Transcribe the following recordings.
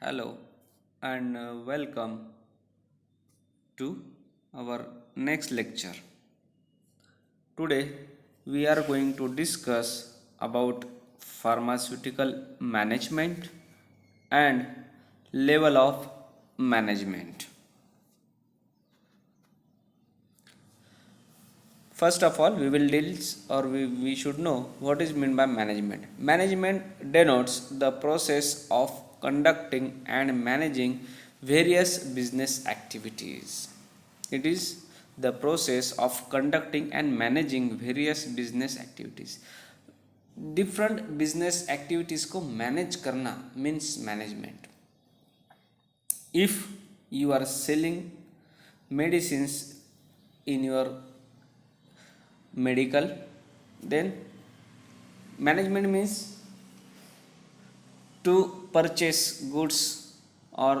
Hello and welcome to our next lecture. Today we are going to discuss about pharmaceutical management and level of management. First of all, we will deal or we should know what is meant by management. Management denotes the process of conducting and managing various business activities. It is the process of conducting and managing various business activities. Different business activities को manage करना means management. If you are selling medicines in your medical, then management means to purchase goods or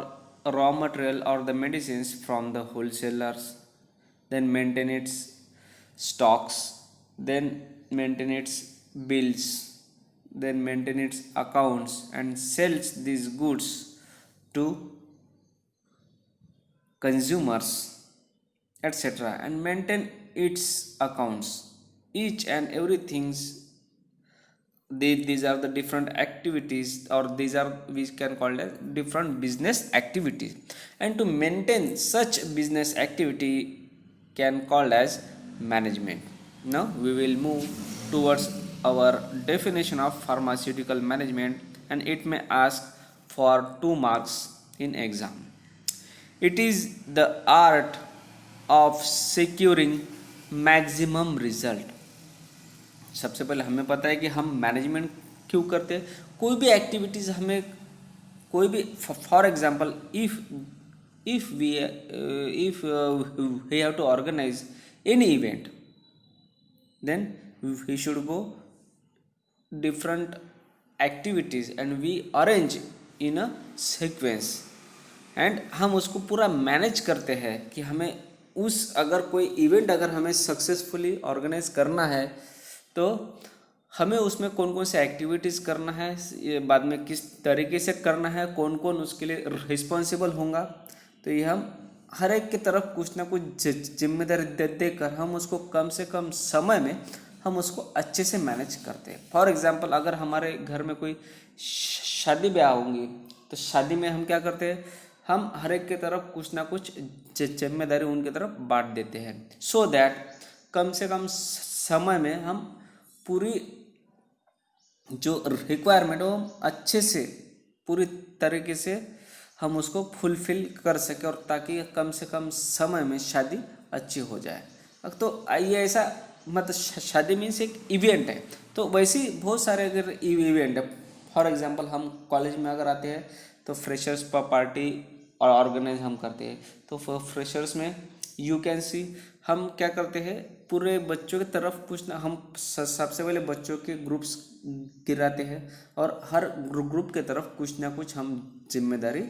raw material or the medicines from the wholesalers, then maintain its stocks, then maintain its bills, then maintain its accounts and sells these goods to consumers, etc., and maintain its accounts. Each and everything's these are the different activities, or these are we can call as different business activities, and to maintain such business activity can called as management. Now we will move towards our definition of pharmaceutical management, and it may ask for 2 marks in exam. It is the art of securing maximum result. सबसे पहले हमें पता है कि हम management क्यों करते हैं. कोई भी एक्टिविटीज़ हमें कोई भी for example if we have to organise any event, then we should go different activities and we arrange in a sequence, and हम उसको पूरा मैनेज करते हैं कि हमें उस अगर कोई इवेंट अगर हमें सक्सेसफुली ऑर्गेनाइज करना है तो हमें उसमें कौन कौन से एक्टिविटीज़ करना है, ये बाद में किस तरीके से करना है, कौन कौन उसके लिए रिस्पॉन्सिबल होगा. तो ये हम हर एक की तरफ कुछ ना कुछ जिम्मेदारी देकर हम उसको कम से कम समय में हम उसको अच्छे से मैनेज करते हैं. फॉर एग्जांपल अगर हमारे घर में कोई शादी ब्याह होंगी तो शादी में हम क्या करते हैं, हम हर एक की तरफ कुछ ना कुछ जिम्मेदारी उनकी तरफ बांट देते हैं, सो दैट कम से कम समय में हम पूरी जो रिक्वायरमेंट हो हम अच्छे से पूरी तरीके से हम उसको फुलफिल कर सकें, और ताकि कम से कम समय में शादी अच्छी हो जाए. तो ये ऐसा मतलब शादी मीन्स एक इवेंट है, तो वैसे ही बहुत सारे अगर इवेंट है. फॉर एग्जांपल हम कॉलेज में अगर आते हैं तो फ्रेशर्स पार्टी और ऑर्गेनाइज हम करते हैं. तो फ्रेशर्स में यू कैन सी हम क्या करते हैं, पूरे बच्चों की तरफ कुछ ना हम सबसे पहले बच्चों के ग्रुप्स गिराते हैं और हर ग्रुप के तरफ कुछ ना कुछ हम जिम्मेदारी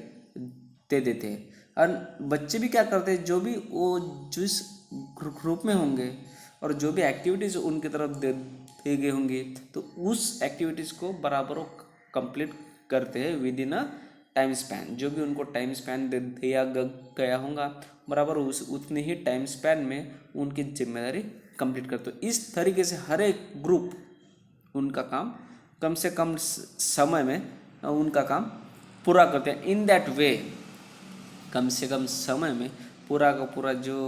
दे देते हैं. और बच्चे भी क्या करते हैं, जो भी वो जिस ग्रुप में होंगे और जो भी एक्टिविटीज़ उनकी तरफ दे गए होंगे तो उस एक्टिविटीज़ को बराबर वो कंप्लीट करते हैं with in a time span. जो भी उनको टाइम स्पैन दिया गया होगा बराबर उस उतने ही टाइम स्पैन में उनकी जिम्मेदारी कंप्लीट करते हो. इस तरीके से हर एक ग्रुप उनका काम कम से कम समय में उनका काम पूरा करते हैं. इन दैट वे कम से कम समय में पूरा का पूरा जो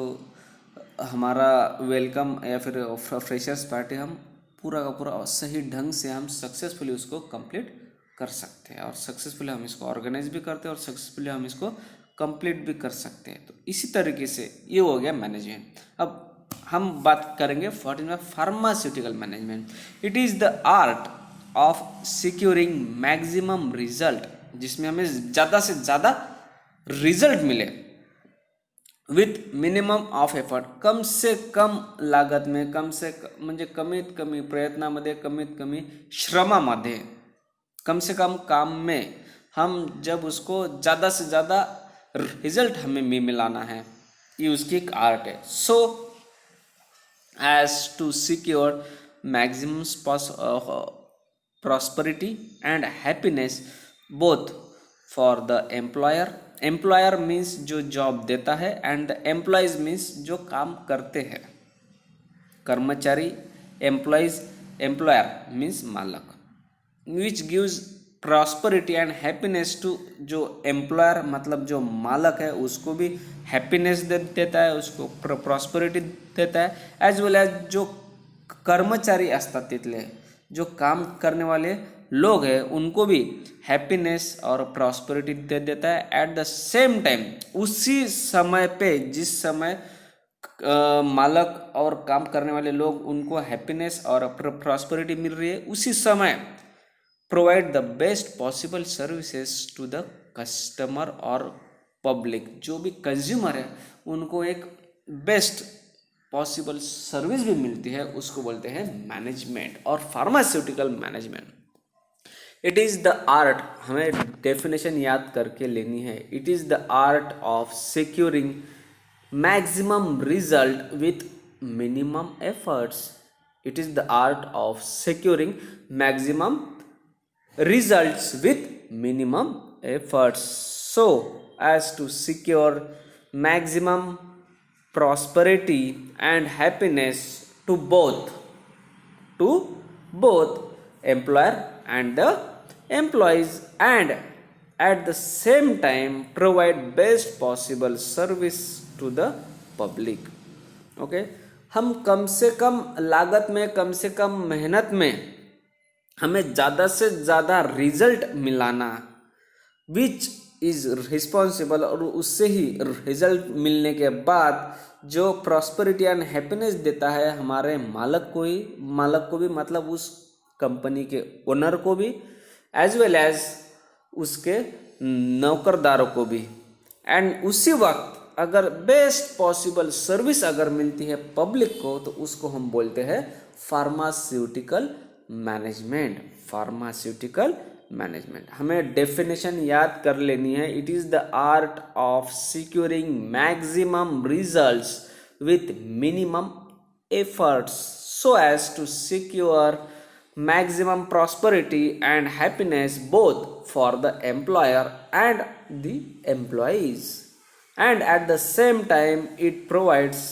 हमारा वेलकम या फिर फ्रेशर्स पार्टी हम पूरा का पूरा सही ढंग से हम सक्सेसफुली उसको कंप्लीट कर सकते हैं, और सक्सेसफुली हम इसको ऑर्गेनाइज भी करते हैं और सक्सेसफुली हम इसको कंप्लीट भी कर सकते हैं. तो इसी तरीके से ये हो गया मैनेजमेंट. अब हम बात करेंगे what is pharmaceutical management. It is the art of securing maximum result, जिसमें हमें ज़्यादा से ज़्यादा रिजल्ट मिले विथ मिनिमम ऑफ एफर्ट. कम से कम लागत में कम से म्हणजे कमीत कमी प्रयत्नामध्ये कमीत कमी श्रमामध्ये कम से कम काम में हम जब उसको ज़्यादा से ज़्यादा रिजल्ट हमें मिलाना है, ये उसकी एक आर्ट है. So as to secure maximum prosperity and happiness both for the employer, employer means जो जॉब देता है, एंड द एम्प्लॉयज मीन्स जो काम करते हैं, कर्मचारी, एम्प्लॉयज, एम्प्लॉयर मीन्स मालक, which gives prosperity and happiness to, जो एम्प्लॉयर मतलब जो मालक है उसको भी हैप्पीनेस देता है, उसको प्रॉस्पेरिटी देता है, एज वेल एज जो कर्मचारी असतात तिथले जो काम करने वाले लोग हैं उनको भी हैप्पीनेस और प्रॉस्पेरिटी दे देता है। एट द सेम टाइम उसी समय पे जिस समय मालक और काम करने वाले लोग उनको हैप्पीनेस और प्रॉस्पेरिटी मिल रही है, उसी समय provide the best possible services to the customer और पब्लिक, जो भी कंज्यूमर है उनको एक बेस्ट पॉसिबल सर्विस भी मिलती है, उसको बोलते हैं मैनेजमेंट और pharmaceutical management. It is the art, हमें डेफिनेशन याद करके लेनी है, it is the art of securing maximum result with minimum efforts, it is the art of securing maximum results with minimum efforts so as to secure maximum prosperity and happiness to both employer and the employees, and at the same time provide best possible service to the public। Okay, हम कम से कम लागत में, कम से कम मेहनत में हमें ज़्यादा से ज़्यादा रिजल्ट मिलाना, विच इज़ रिस्पॉन्सिबल, और उससे ही रिजल्ट मिलने के बाद जो प्रॉस्पेरिटी एंड हैप्पीनेस देता है हमारे मालक को भी मतलब उस कंपनी के ओनर को भी, एज वेल एज उसके नौकरदारों को भी। एंड उसी वक्त अगर बेस्ट पॉसिबल सर्विस अगर मिलती है पब्लिक को तो उसको हम बोलते हैं फार्मास्यूटिकल मैनेजमेंट, फार्मास्यूटिकल मैनेजमेंट। हमें डेफिनेशन याद कर लेनी है, it is the art of securing maximum results with minimum efforts so as to secure maximum prosperity and happiness both for the employer and the employees, and at the same time it provides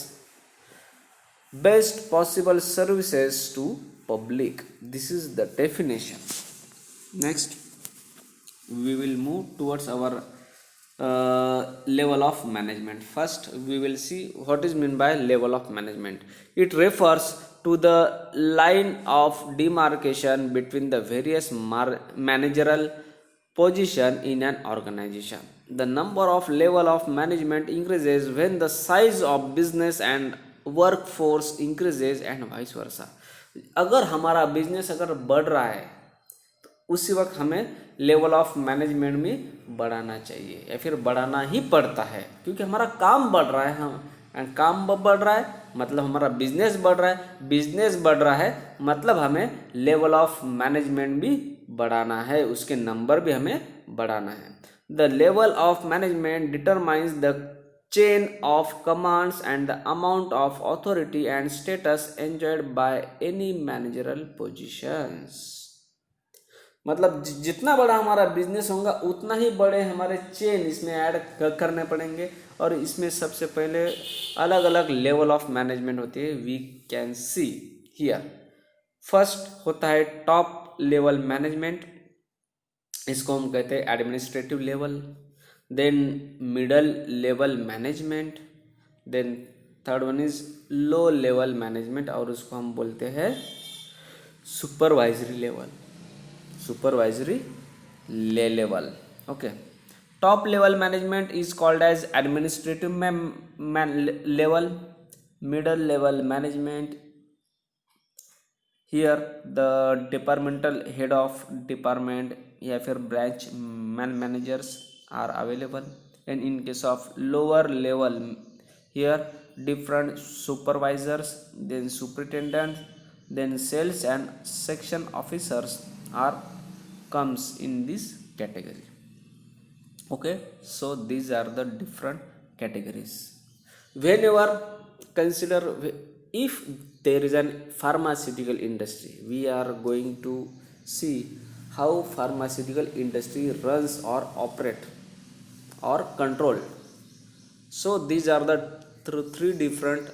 best possible services to public. This is the definition. Next we will move towards our level of management. First we will see what is meant by level of management. It refers to the line of demarcation between the various managerial position in an organization. The number of level of management increases when the size of business and workforce increases and vice versa. अगर हमारा business अगर बढ़ रहा है तो उसी वक्त हमें लेवल ऑफ मैनेजमेंट भी बढ़ाना चाहिए या फिर बढ़ाना ही पड़ता है, क्योंकि हमारा काम बढ़ रहा है, हम एंड काम बढ़ रहा है मतलब हमारा बिजनेस बढ़ रहा है, बिजनेस बढ़ रहा है मतलब हमें लेवल ऑफ मैनेजमेंट भी बढ़ाना है, उसके नंबर भी हमें बढ़ाना है। The level of management determines the chain of commands and the amount of authority and status enjoyed by any managerial positions. मतलब जितना बड़ा हमारा बिजनेस होगा उतना ही बड़े हमारे चेन इसमें ऐड करने पड़ेंगे, और इसमें सबसे पहले अलग अलग लेवल ऑफ मैनेजमेंट होती है। We can see here first होता है टॉप लेवल मैनेजमेंट, इसको हम कहते हैं administrative level, then middle level management, then third one is low level management और उसको हम बोलते हैं supervisory level, supervisory level. Okay, top level management is called as administrative level, middle level management, here the departmental head of department या फिर branch managers are available, and in case of lower level here different supervisors, then superintendents, then sales and section officers are comes in this category. Okay, so these are the different categories. Whenever consider if there is an pharmaceutical industry, we are going to see how pharmaceutical industry runs or operate or controlled. So these are the three different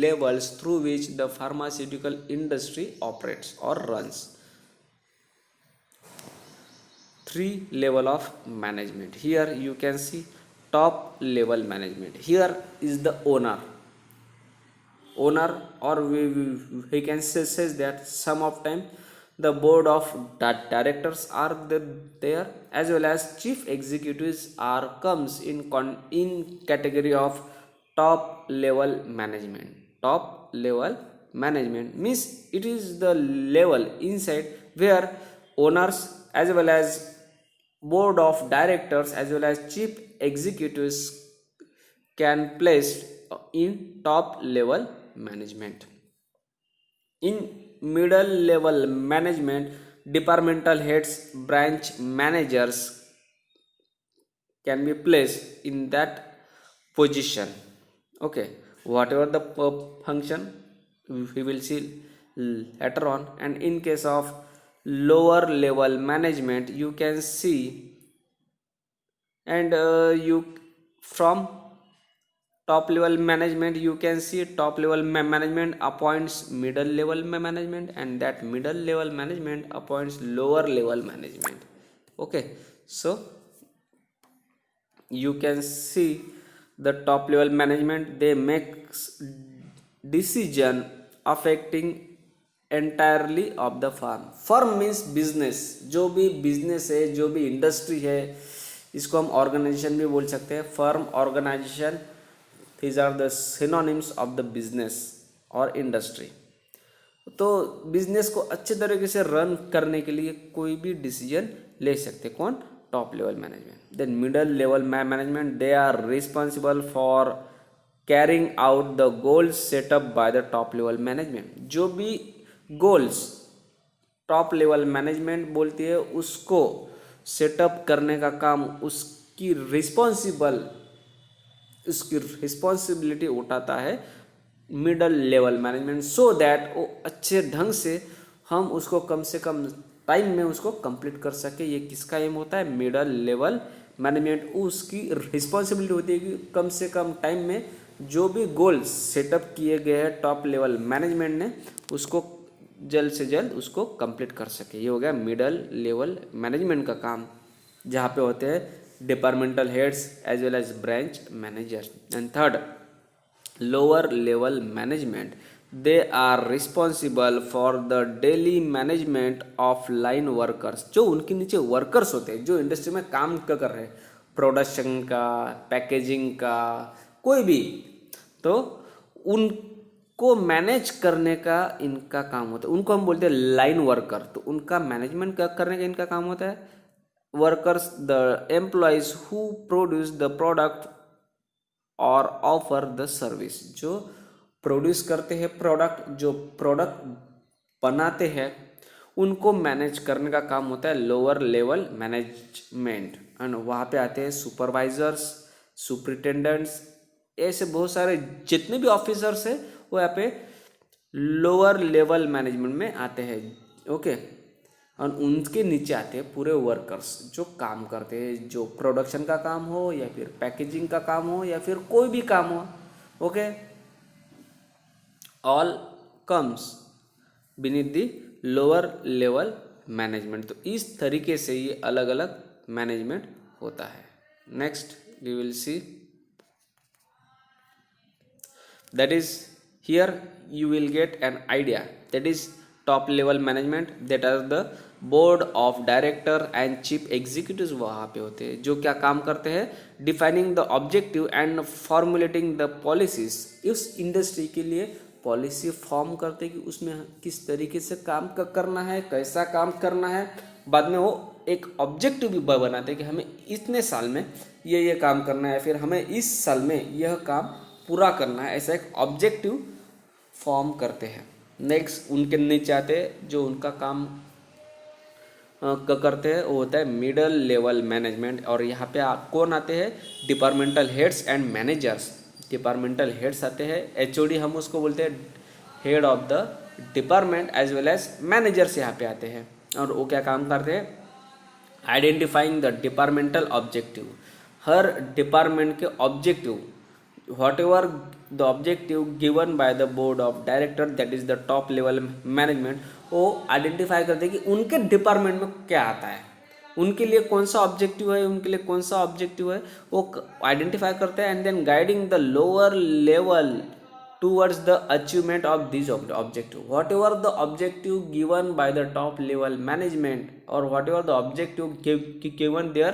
levels through which the pharmaceutical industry operates or runs. Three level of management. Here you can see top level management. Here is the owner, or we can say that some of time the board of directors are there, as well as chief executives are comes in category of top level management. Top level management means it is the level inside where owners as well as board of directors as well as chief executives can place in top level management. In middle level management, departmental heads, branch managers can be placed in that position. Okay, whatever the function we will see later on. And in case of lower level management, you can see, and you from top level management you can see top level management appoints middle level management, and that middle level management appoints lower level management. Okay, so you can see the top level management, they make decision affecting entirely of the firm means business. जो भी business है, जो भी industry है, इसको हम organization भी बोल सकते हैं. firm, organization, these are the synonyms of the business or industry. तो बिजनेस को अच्छे तरीके से रन करने के लिए कोई भी डिसीजन ले सकते. कौन? Top level management. Then middle level management, they are responsible for carrying out the goals set up by the top level management. जो भी गोल्स टॉप लेवल मैनेजमेंट बोलती है उसको सेटअप करने का काम उसकी रिस्पॉन्सिबिलिटी उठाता है middle level management, so that वो अच्छे ढंग से हम उसको कम से कम टाइम में उसको कंप्लीट कर सके. ये किसका एम होता है? Middle level management. उसकी रिस्पॉन्सिबिलिटी होती है कि कम से कम टाइम में जो भी गोल्स सेटअप किए गए हैं टॉप लेवल मैनेजमेंट ने उसको जल्द से जल्द उसको कंप्लीट कर सके. ये हो गया मिडल लेवल मैनेजमेंट का काम, जहाँ पे होते हैं departmental heads as well as branch managers. And third, lower level management, they are responsible for the daily management of line workers. जो उनके नीचे वर्कर्स होते हैं जो इंडस्ट्री में काम कर रहे हैं, प्रोडक्शन का, पैकेजिंग का, कोई भी, तो उनको मैनेज करने का इनका काम होता है. उनको हम बोलते हैं लाइन वर्कर. तो उनका मैनेजमेंट करने का इनका काम होता है. Workers, the employees who produce the product और ऑफर द सर्विस. जो प्रोड्यूस करते हैं प्रोडक्ट, जो प्रोडक्ट बनाते हैं, उनको मैनेज करने का काम होता है लोअर लेवल मैनेजमेंट. एंड वहाँ पे आते हैं सुपरवाइजर्स, सुपरिटेंडेंट्स, ऐसे बहुत सारे जितने भी ऑफिसर्स हैं वो यहाँ पे लोअर लेवल मैनेजमेंट में आते हैं. ओके, और उनके नीचे आते हैं पूरे वर्कर्स जो काम करते हैं, जो प्रोडक्शन का काम हो या फिर पैकेजिंग का काम हो या फिर कोई भी काम हो. Okay, all comes beneath the lower level management. तो इस तरीके से ये अलग अलग मैनेजमेंट होता है. Next we will see, that is here you will get an idea, that is top level management, that are the board of director and chief executives. वहाँ पे होते हैं जो क्या काम करते हैं, defining the objective and formulating the policies. उस इंडस्ट्री के लिए पॉलिसी फॉर्म करते हैं कि उसमें किस तरीके से काम करना है, कैसा काम करना है. बाद में वो एक ऑब्जेक्टिव भी बनाते हैं कि हमें इतने साल में ये काम करना है, फिर हमें इस साल में यह काम पूरा करना है. ऐसा एक ऑब्जेक्टिव फॉर्म करते हैं. नेक्स्ट उनके नीचे आते हैं जो उनका काम करते हैं, वो होता है मिडल लेवल मैनेजमेंट. और यहाँ पे कौन आते हैं? Departmental heads and managers. Departmental heads आते हैं, एचओडी हम उसको बोलते हैं, head of the department, as well as managers यहाँ पे आते हैं. और वो क्या काम करते हैं? आइडेंटिफाइंग द डिपार्टमेंटल ऑब्जेक्टिव, हर डिपार्टमेंट के objective, whatever the objective given by the board of director, that is the top level management, वो आइडेंटिफाई करते हैं कि उनके डिपार्टमेंट में क्या आता है, उनके लिए कौन सा ऑब्जेक्टिव है, उनके लिए कौन सा ऑब्जेक्टिव है, वो आइडेंटिफाई करते हैं, and then guiding the lower level towards the achievement of these objective, whatever the objective given by the top level management or whatever the objective given their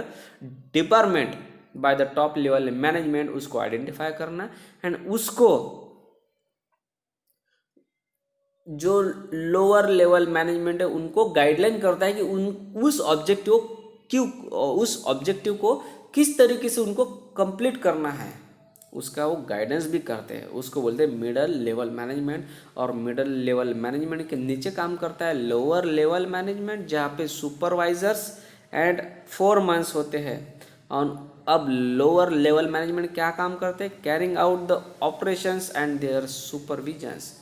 department by the top level management, उसको identify करना and उसको जो lower level management है उनको guideline करता है कि उस ऑब्जेक्टिव क्यों, उस ऑब्जेक्टिव को किस तरीके से उनको कंप्लीट करना है, उसका वो गाइडेंस भी करते हैं, उसको बोलते हैं मिडल लेवल मैनेजमेंट। और मिडल लेवल मैनेजमेंट के नीचे काम करता है लोअर लेवल मैनेजमेंट, जहाँ पे सुपरवाइजर्स एंड फोरमैन्स होते हैं। और अब लोअर लेवल मैनेजमेंट क्या काम करते हैं, carrying out the operations and their supervisions,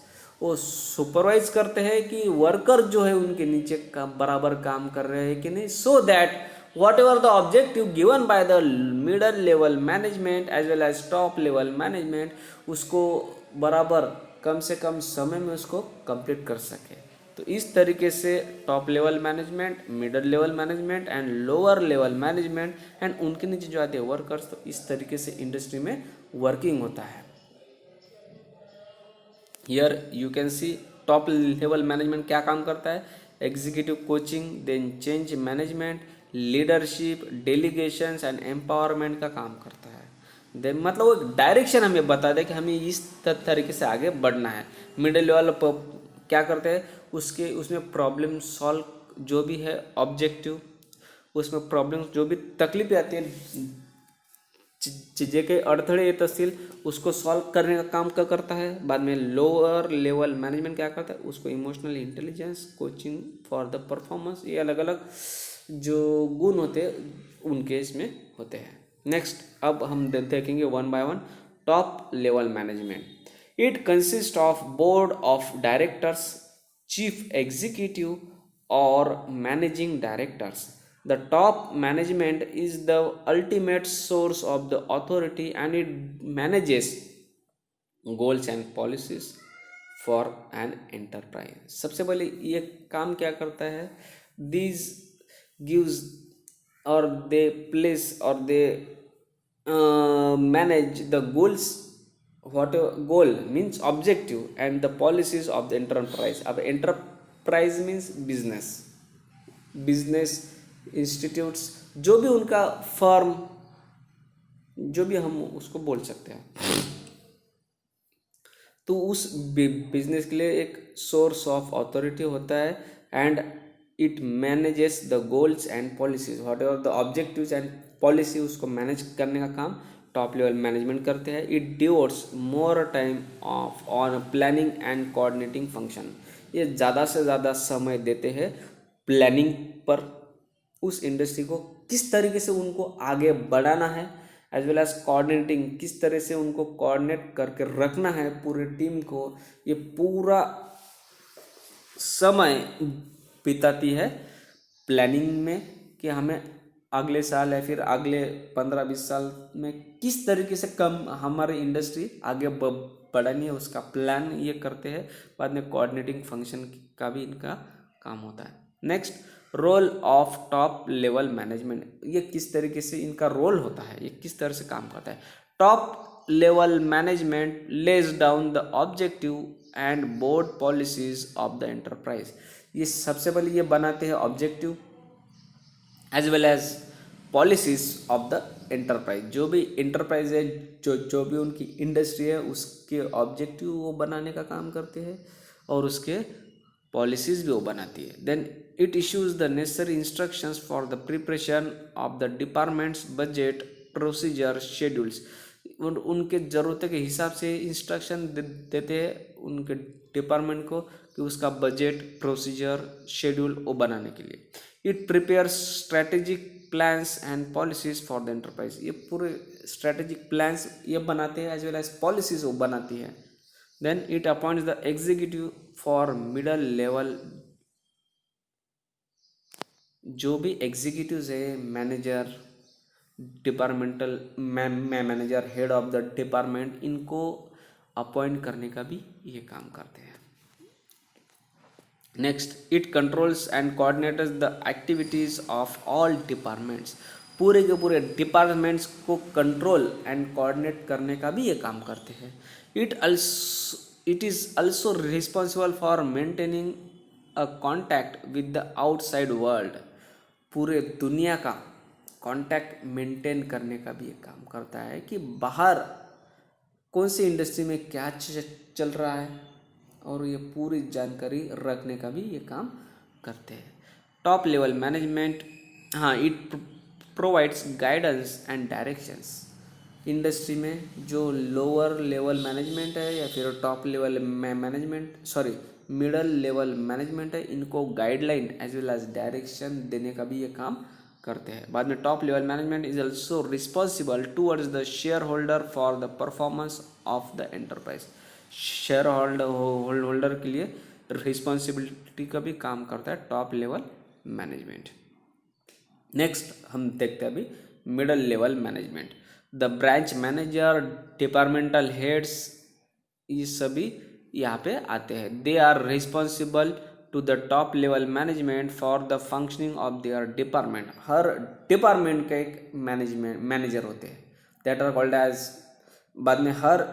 वो सुपरवाइज करते हैं कि वर्कर जो है उनके नीचे बराबर काम कर रहे हैं कि नहीं, so that whatever the objective given by the middle level management as well as top level management, उसको बराबर कम से कम समय में उसको कंप्लीट कर सके। तो इस तरीके से top level management, middle level management and lower level management and उनके नीचे जो आते हैं वर्कर्स, तो इस तरीके से इंडस्ट्री में वर्किंग होता है। Here you can see top level management क्या काम करता है, executive coaching, then change management, leadership, delegations and empowerment का काम करता है। देन मतलब वो एक डायरेक्शन हमें बता दे कि हमें इस तरीके से आगे बढ़ना है। मिडिल लेवल क्या करते हैं, उसमें प्रॉब्लम सॉल्व जो भी है ऑब्जेक्टिव, उसमें प्रॉब्लम जो भी तकलीफें आती है, चीज़ें के अड़थड़े येत असतील उसको सॉल्व करने का काम क्या करता है। बाद में लोअर लेवल मैनेजमेंट क्या करता है, उसको emotional intelligence, coaching for the performance, ये अलग अलग जो गुण होते हैं उनके इसमें होते हैं। नेक्स्ट अब हम देखेंगे one by one top level management. It consist of board of directors, chief executive और managing directors. The top management is the ultimate source of the authority and it manages goals and policies for an enterprise। सबसे पहले ये काम क्या करता है, these gives or they place or they manage the goals, what goal means objective and the policies of the enterprise। अब enterprise means business institutes, जो भी उनका फर्म, जो भी हम उसको बोल सकते हैं, तो उस बिजनेस के लिए एक सोर्स ऑफ अथॉरिटी होता है and it manages the goals and policies, whatever the objectives and policy, उसको मैनेज करने का काम टॉप लेवल मैनेजमेंट करते हैं। It devotees more time of on planning and coordinating function, ये ज़्यादा से ज़्यादा समय देते हैं प्लानिंग पर, उस इंडस्ट्री को किस तरीके से उनको आगे बढ़ाना है, एज वेल एज कोऑर्डिनेटिंग, किस तरह से उनको कोऑर्डिनेट करके रखना है पूरे टीम को, ये पूरा समय बिताती है प्लानिंग में कि हमें अगले साल या फिर अगले 15-20 साल में किस तरीके से कम हमारी इंडस्ट्री आगे बढ़ानी है, उसका प्लान ये करते हैं। बाद में कोऑर्डिनेटिंग फंक्शन का भी इनका काम होता है। Next role of top level management, ये किस तरीके से इनका रोल होता है, ये किस तरह से काम करता है। Top level management lays down the objective and board policies of the enterprise, ये सबसे पहले ये बनाते हैं objective as well as policies of the enterprise. जो भी एंटरप्राइज है, जो भी उनकी इंडस्ट्री है, उसके ऑब्जेक्टिव वो बनाने का काम करते हैं और उसके पॉलिसीज भी वो बनाती है। Then it issues the necessary instructions for the preparation of the departments budget, procedure, schedules, उनके ज़रूरत के हिसाब से इंस्ट्रक्शन देते हैं उनके डिपार्टमेंट को कि उसका बजट, प्रोसीजर, शेड्यूल वो बनाने के लिए। It prepares strategic plans and policies for the enterprise, ये पूरे स्ट्रेटेजिक प्लान्स ये बनाते हैं एज वेल एज पॉलिसीज वो बनाती है। Then it appoints the executive for middle level जो भी एग्जीक्यूटिव्स है, manager, departmental manager, head of the department, इनको अपॉइंट करने का भी ये काम करते हैं। Next, it controls and coordinates the activities of all departments. पूरे के पूरे डिपार्टमेंट्स को कंट्रोल एंड कोऑर्डिनेट करने का भी ये काम करते हैं। It is also responsible for maintaining a contact with the outside world. पूरे दुनिया का कॉन्टैक्ट मेंटेन करने का भी ये काम करता है कि बाहर कौन सी इंडस्ट्री में क्या चल रहा है, और ये पूरी जानकारी रखने का भी ये काम करते हैं। टॉप लेवल मैनेजमेंट, हाँ, it provides guidance and directions. Industry में जो लोअर लेवल मैनेजमेंट है या फिर top level management, sorry middle level management है, इनको guideline as well as direction देने का भी ये काम करते हैं। बाद में top level management is also responsible towards the shareholder for the performance of the enterprise. Shareholder के लिए रिस्पॉन्सिबिलिटी का भी काम करता है टॉप लेवल मैनेजमेंट। नेक्स्ट हम देखते हैं अभी middle level management. The branch manager, departmental heads, ये सभी यहाँ पे आते हैं। They are responsible to the top level management for the functioning of their department. हर डिपार्टमेंट का एक मैनेजर होते हैं, दैट आर कॉल्ड एज। बाद में हर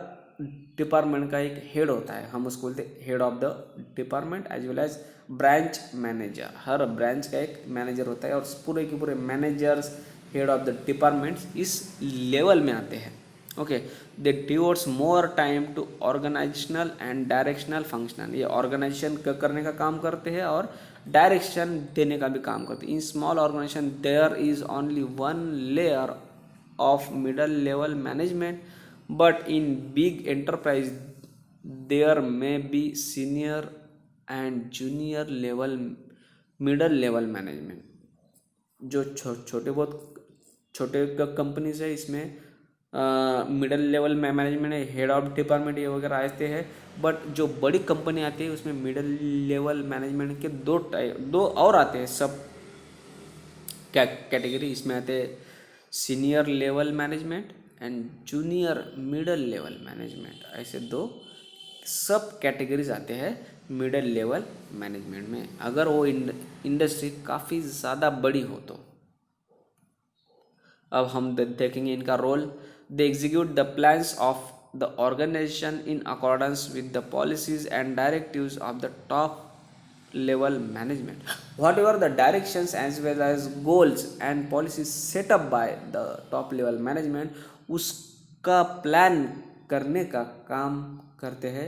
डिपार्टमेंट का एक हेड होता है, हम उसको बोलते हैं head of the department as well as branch manager. हर ब्रांच का एक मैनेजर होता है, और पूरे के पूरे managers, head of the departments इस लेवल में आते हैं। Okay, they devotes more time to organisational and directional functional. ये ऑर्गेनाइजेशन करने का काम करते हैं और डायरेक्शन देने का भी काम करते हैं। In small organisation there is only one layer of middle level management, but in big enterprise there may be senior and junior level middle level management. जो छोटे बहुत छोटे कंपनीज है, इसमें मिडल लेवल मैनेजमेंट है, हेड ऑफ डिपार्टमेंट ये वगैरह आते हैं। बट जो बड़ी कंपनी आती है उसमें मिडल लेवल मैनेजमेंट के दो और आते हैं सब कैटेगरी। इसमें आते हैं senior level management and junior middle level management. ऐसे दो सब कैटेगरीज आते हैं मिडल लेवल मैनेजमेंट में, अगर वो इंडस्ट्री काफ़ी ज़्यादा बड़ी हो तो। अब हम देखेंगे इनका role. They execute the plans of the organisation in accordance with the policies and directives of the top level management. Whatever the directions as well as goals and policies set up by the top level management, उसका plan करने का काम करते हैं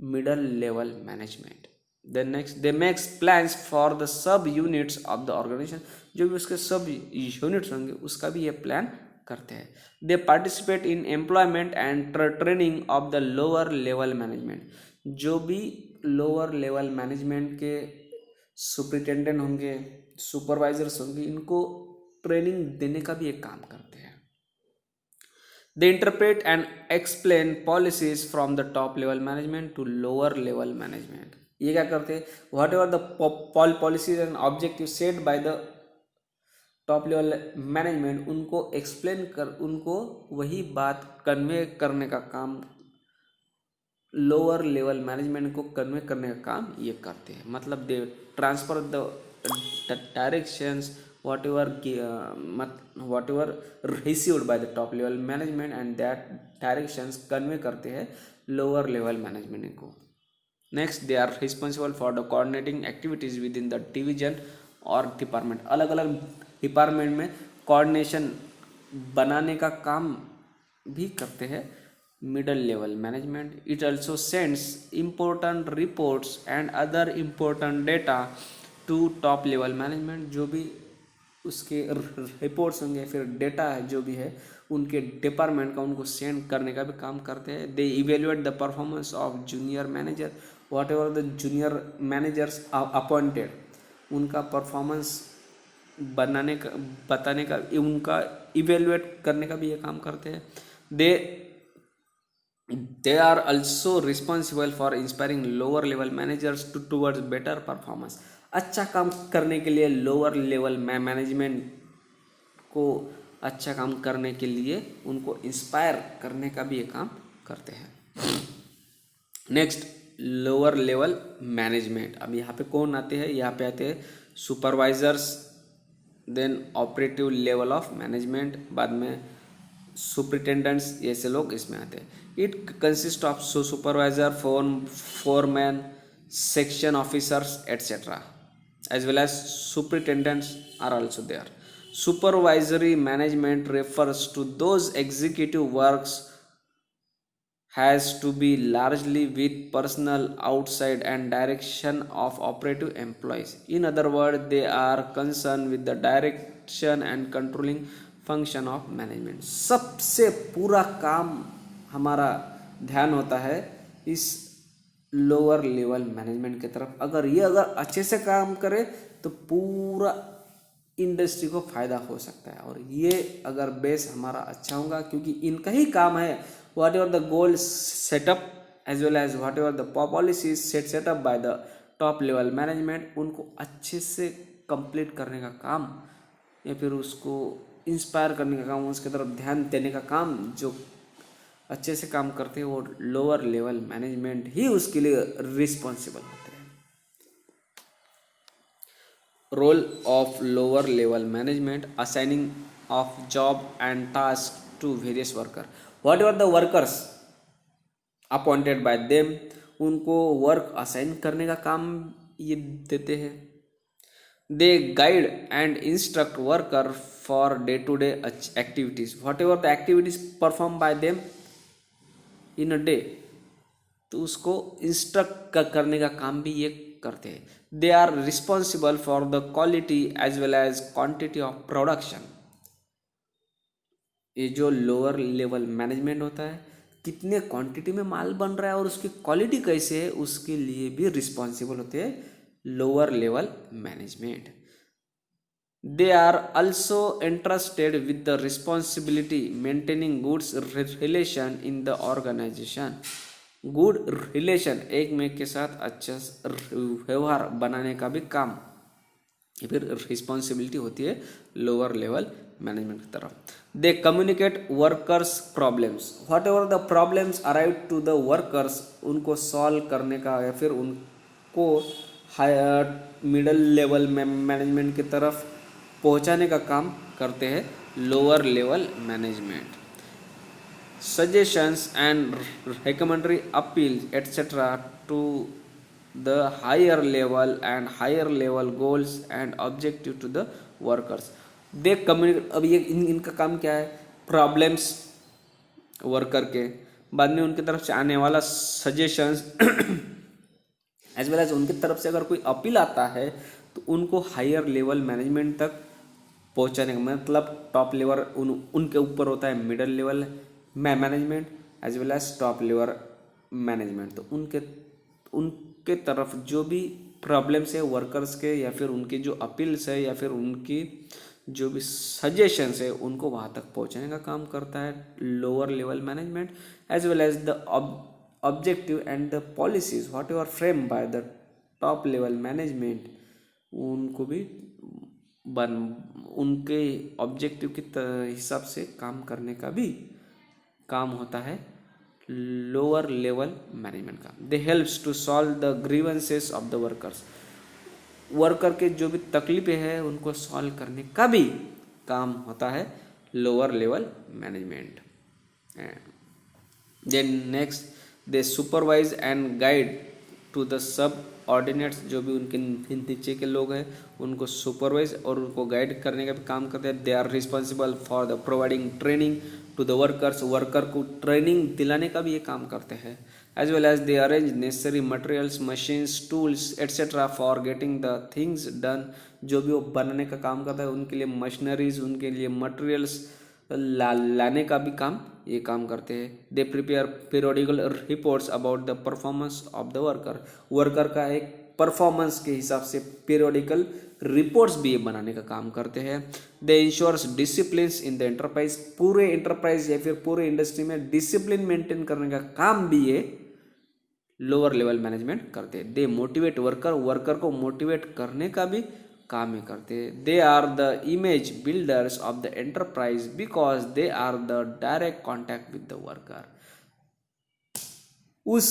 middle level management. Then next, they makes plans for the sub units of the organisation. जो भी उसके सब यूनिट्स होंगे उसका भी ये प्लान करते हैं। दे participate in employment and training of the lower level management. जो भी लोअर लेवल मैनेजमेंट के सुपरिटेंडेंट होंगे, सुपरवाइजर्स होंगे, इनको ट्रेनिंग देने का भी एक काम करते हैं। They interpret and explain policies from the top level management to lower level management. ये क्या करते हैं, whatever the policies and objective set by the top level management, उनको एक्सप्लेन कर, उनको वही बात कन्वे करने का काम लोअर लेवल मैनेजमेंट को कन्वे करने का काम ये करते हैं। मतलब they transfer the directions whatever received by the top level management and that directions convey करते हैं लोअर लेवल मैनेजमेंट को। Next, they are responsible for the coordinating activities within the division और department. अलग अलग department में coordination बनाने का काम भी करते हैं middle level management. It also sends important reports and other important data to top level management. जो भी उसके रिपोर्ट्स होंगे फिर डेटा है जो भी है उनके डिपार्टमेंट का, उनको सेंड करने का भी काम करते हैं। They evaluate the performance of junior manager, whatever the junior managers appointed, उनका परफॉर्मेंस बताने का, उनका इवेल्युएट करने का भी ये काम करते हैं। They are also responsible for inspiring lower level managers towards better performance. अच्छा काम करने के लिए लोअर लेवल मैनेजमेंट को अच्छा काम करने के लिए उनको इंस्पायर करने का भी ये काम करते हैं। Next, lower level management. अब यहाँ पे कौन आते हैं? यहाँ पे आते हैं supervisors, then operative level of management, बाद में सुपरिटेंडेंट्स, ऐसे लोग इसमें आते हैं। It consist of supervisor, foreman, section officers etcetera, as well as superintendents are also there. Supervisory management refers to those executive works has to be largely with personal outside and direction of operative employees. In other words, they are concerned with the direction and controlling function of management. सबसे पूरा काम हमारा ध्यान होता है इस lower level management की तरफ। अगर अच्छे से काम करे तो पूरा इंडस्ट्री को फायदा हो सकता है। और ये अगर बेस हमारा अच्छा होगा, क्योंकि इनका ही काम है whatever the goal set up as well as whatever the policies set up by the top level management, उनको अच्छे से कंप्लीट करने का काम या फिर उसको इंस्पायर करने का काम, उसकी तरफ ध्यान देने का काम जो अच्छे से काम करते हैं वो लोअर लेवल मैनेजमेंट ही उसके लिए रिस्पॉन्सिबल होते हैं। Role of lower level management, assigning of job and task to various worker. Whatever the workers appointed by them, उनको वर्क असाइन करने का काम ये देते हैं। They guide and instruct worker for day to day activities. Whatever the activities perform by them in a day, तो उसको instruct करने का काम भी ये करते हैं। They are responsible for the quality as well as quantity of production. ये जो लोअर लेवल मैनेजमेंट होता है, कितने क्वांटिटी में माल बन रहा है और उसकी क्वालिटी कैसे है, उसके लिए भी रिस्पॉन्सिबल होते हैं lower level management. They are also entrusted with the responsibility maintaining goods relation in the organization. Good relation, एक में के साथ अच्छा व्यवहार बनाने का भी काम या फिर रिस्पॉन्सिबिलिटी होती है लोअर लेवल मैनेजमेंट की तरफ। They communicate workers problems. Whatever the problems arrive to the workers, उनको सॉल्व करने का या फिर उनको हायर मिडल लेवल मैनेजमेंट की तरफ पहुंचाने का काम करते हैं lower level management. Suggestions and recommendary appeal etcetera to the higher level and higher level goals and objective to the workers. They communicate, अब ये इनका काम क्या है? प्रॉब्लम्स वर्कर के, बाद में उनकी तरफ से आने वाला सजेशंस एज वेल एज उनकी तरफ से अगर कोई अपील आता है तो उनको हायर लेवल मैनेजमेंट तक पहुंचाने का मतलब टॉप लेवल उनके ऊपर होता है middle level management as well as top level management. तो उनके तरफ जो भी प्रॉब्लम्स है वर्कर्स के या फिर उनकी जो अपील्स है या फिर उनकी जो भी सजेशंस है उनको वहाँ तक पहुँचाने का काम करता है lower level management. As well as the objective and the policies whatever frame by the top level management, उनको भी उनके ऑब्जेक्टिव के हिसाब से काम करने का भी काम होता है लोअर लेवल मैनेजमेंट का। They helps to solve the grievances of the workers. Worker के जो भी तकलीफें हैं उनको सॉल्व करने का भी काम होता है lower level management. Then next, they supervise and guide to the subordinates, जो भी उनके नीचे के लोग हैं उनको सुपरवाइज और उनको गाइड करने का भी काम करते हैं। They are responsible for the providing training to the workers, worker को ट्रेनिंग दिलाने का भी ये काम करते हैं। As well as they arrange necessary materials, machines, tools etcetera for getting the things done, जो भी वो बनाने का काम करता है उनके लिए मशीनरीज, उनके लिए मटेरियल्स लाने का भी काम ये काम करते हैं। They prepare periodical reports about the performance of the worker, worker का एक परफॉर्मेंस के हिसाब से पीरियोडिकल रिपोर्ट्स भी ये बनाने का काम करते हैं। They ensures discipline in the enterprise, पूरे एंटरप्राइज या फिर पूरे इंडस्ट्री में डिसिप्लिन मेंटेन करने का काम भी ये लोअर लेवल मैनेजमेंट करते हैं। दे मोटिवेट वर्कर, वर्कर को मोटिवेट करने का भी काम ही करते हैं। They are the image builders of the enterprise because they are the direct contact with the worker. उस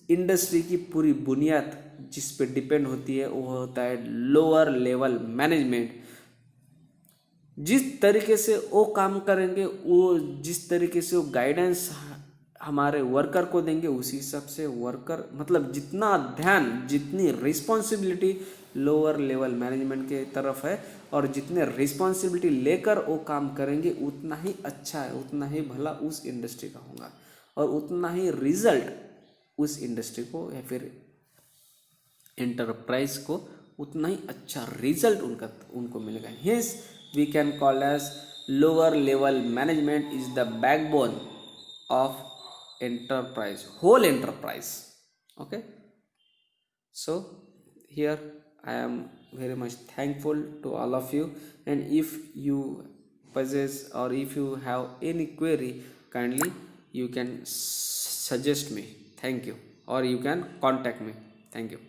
इंडस्ट्री की पूरी बुनियाद जिस पे डिपेंड होती है वो होता है लोअर लेवल मैनेजमेंट। जिस तरीके से वो काम करेंगे, वो जिस तरीके से वो गाइडेंस हमारे वर्कर को देंगे, उसी हिसाब से वर्कर मतलब जितना ध्यान, जितनी रिस्पॉन्सिबिलिटी लोअर लेवल मैनेजमेंट के तरफ है और जितने रिस्पॉन्सिबिलिटी लेकर वो काम करेंगे उतना ही अच्छा है, उतना ही भला उस इंडस्ट्री का होगा और उतना ही रिजल्ट उस इंडस्ट्री को या फिर एंटरप्राइज को उतना ही अच्छा रिजल्ट उनको मिलेगा। Hence we can call as lower level management is the backbone of enterprise, whole enterprise. Okay, so here I am very much thankful to all of you, and if you possess or if you have any query, kindly you can suggest me. Thank you, or you can contact me. Thank you.